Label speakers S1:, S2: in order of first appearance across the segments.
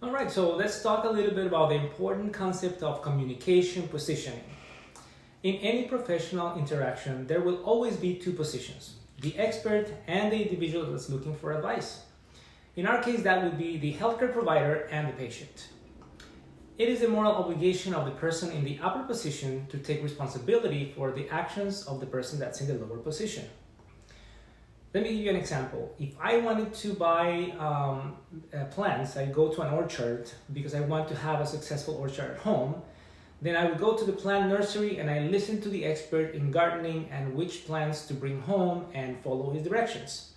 S1: All right, so let's talk a little bit about the important concept of communication positioning. In any professional interaction, there will always be two positions, the expert and the individual that's looking for advice. In our case, that would be the healthcare provider and the patient. It is a moral obligation of the person in the upper position to take responsibility for the actions of the person that's in the lower position. Let me give you an example. If I wanted to buy plants, I go to an orchard because I want to have a successful orchard at home. Then I would go to the plant nursery and I listen to the expert in gardening and which plants to bring home and follow his directions.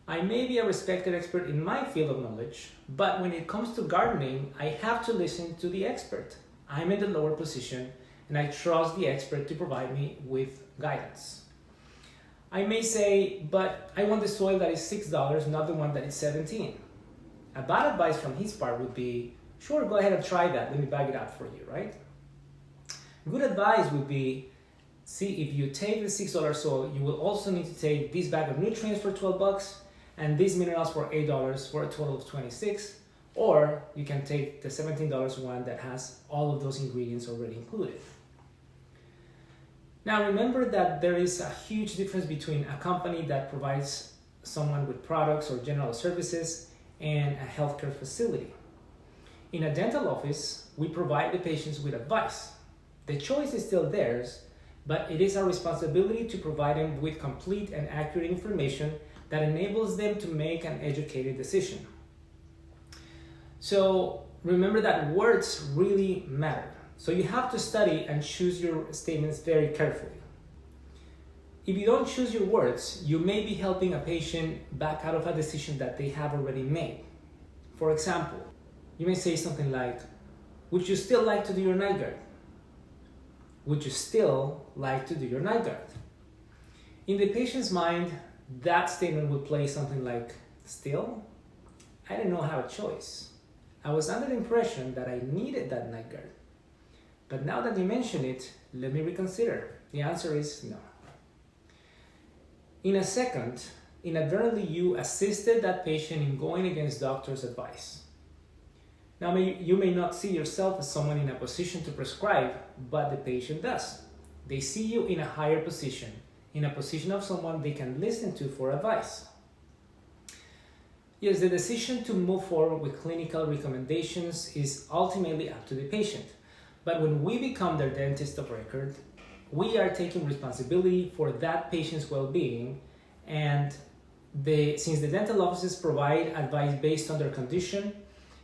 S1: I may be a respected expert in my field of knowledge, but when it comes to gardening, I have to listen to the expert. I'm in the lower position and I trust the expert to provide me with guidance. I may say, but I want the soil that is $6, not the one that is $17. A bad advice from his part would be, sure, go ahead and try that. Let me bag it up for you, right? Good advice would be, see, if you take the $6 soil, you will also need to take this bag of nutrients for $12 and these minerals for $8 for a total of $26. Or you can take the $17 one that has all of those ingredients already included. Now remember that there is a huge difference between a company that provides someone with products or general services and a healthcare facility. In a dental office, we provide the patients with advice. The choice is still theirs, but it is our responsibility to provide them with complete and accurate information that enables them to make an educated decision. So remember that words really matter. So you have to study and choose your statements very carefully. If you don't choose your words, you may be helping a patient back out of a decision that they have already made. For example, you may say something like, would you still like to do your night guard? Would you still like to do your night guard? In the patient's mind, that statement would play something like, still? I didn't know I have a choice. I was under the impression that I needed that night guard. But now that you mention it, let me reconsider. The answer is no. In a second, inadvertently you assisted that patient in going against doctor's advice. Now you may not see yourself as someone in a position to prescribe, but the patient does. They see you in a higher position, in a position of someone they can listen to for advice. Yes, the decision to move forward with clinical recommendations is ultimately up to the patient. But when we become their dentist of record, we are taking responsibility for that patient's well-being, and since the dental offices provide advice based on their condition,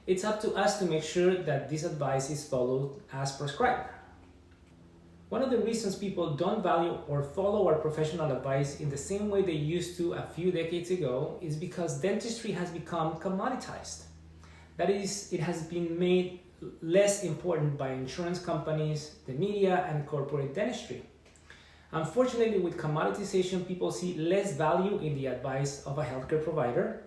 S1: it's up to us to make sure that this advice is followed as prescribed. One of the reasons people don't value or follow our professional advice in the same way they used to a few decades ago is because dentistry has become commoditized. That is, it has been made less important by insurance companies, the media, and corporate dentistry. Unfortunately, with commoditization, people see less value in the advice of a healthcare provider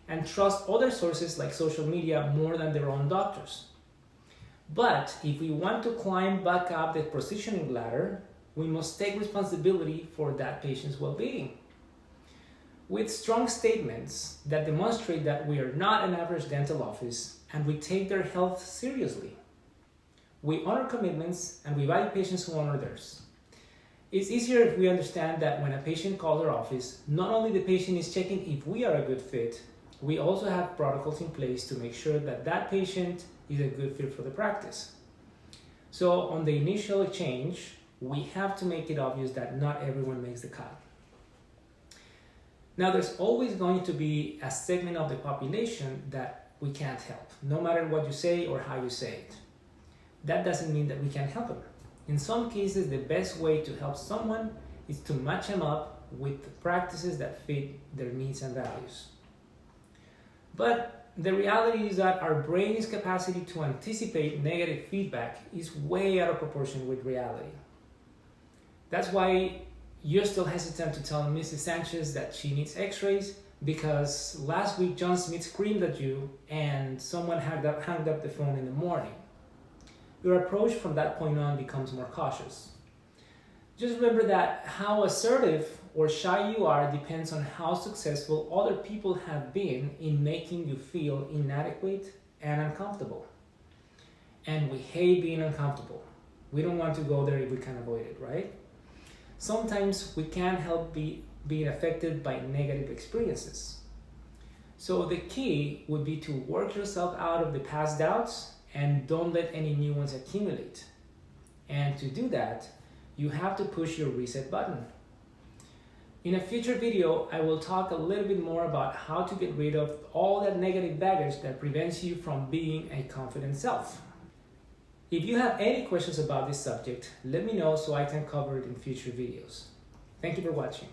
S1: and trust other sources like social media more than their own doctors. But if we want to climb back up the positioning ladder, we must take responsibility for that patient's well-being. With strong statements that demonstrate that we are not an average dental office and we take their health seriously. We honor commitments and we value patients who honor theirs. It's easier if we understand that when a patient calls our office, not only the patient is checking if we are a good fit, we also have protocols in place to make sure that that patient is a good fit for the practice. So on the initial exchange, we have to make it obvious that not everyone makes the cut. Now there's always going to be a segment of the population that we can't help, no matter what you say or how you say it. That doesn't mean that we can't help them. In some cases, the best way to help someone is to match them up with practices that fit their needs and values. But the reality is that our brain's capacity to anticipate negative feedback is way out of proportion with reality. That's why you're still hesitant to tell Mrs. Sanchez that she needs x-rays because last week John Smith screamed at you and someone hung up the phone in the morning. Your approach from that point on becomes more cautious. Just remember that how assertive or shy you are depends on how successful other people have been in making you feel inadequate and uncomfortable. And we hate being uncomfortable. We don't want to go there if we can avoid it, right? Sometimes we can't help being affected by negative experiences. So the key would be to work yourself out of the past doubts and don't let any new ones accumulate. And to do that, you have to push your reset button. In a future video, I will talk a little bit more about how to get rid of all that negative baggage that prevents you from being a confident self. If you have any questions about this subject, let me know so I can cover it in future videos. Thank you for watching.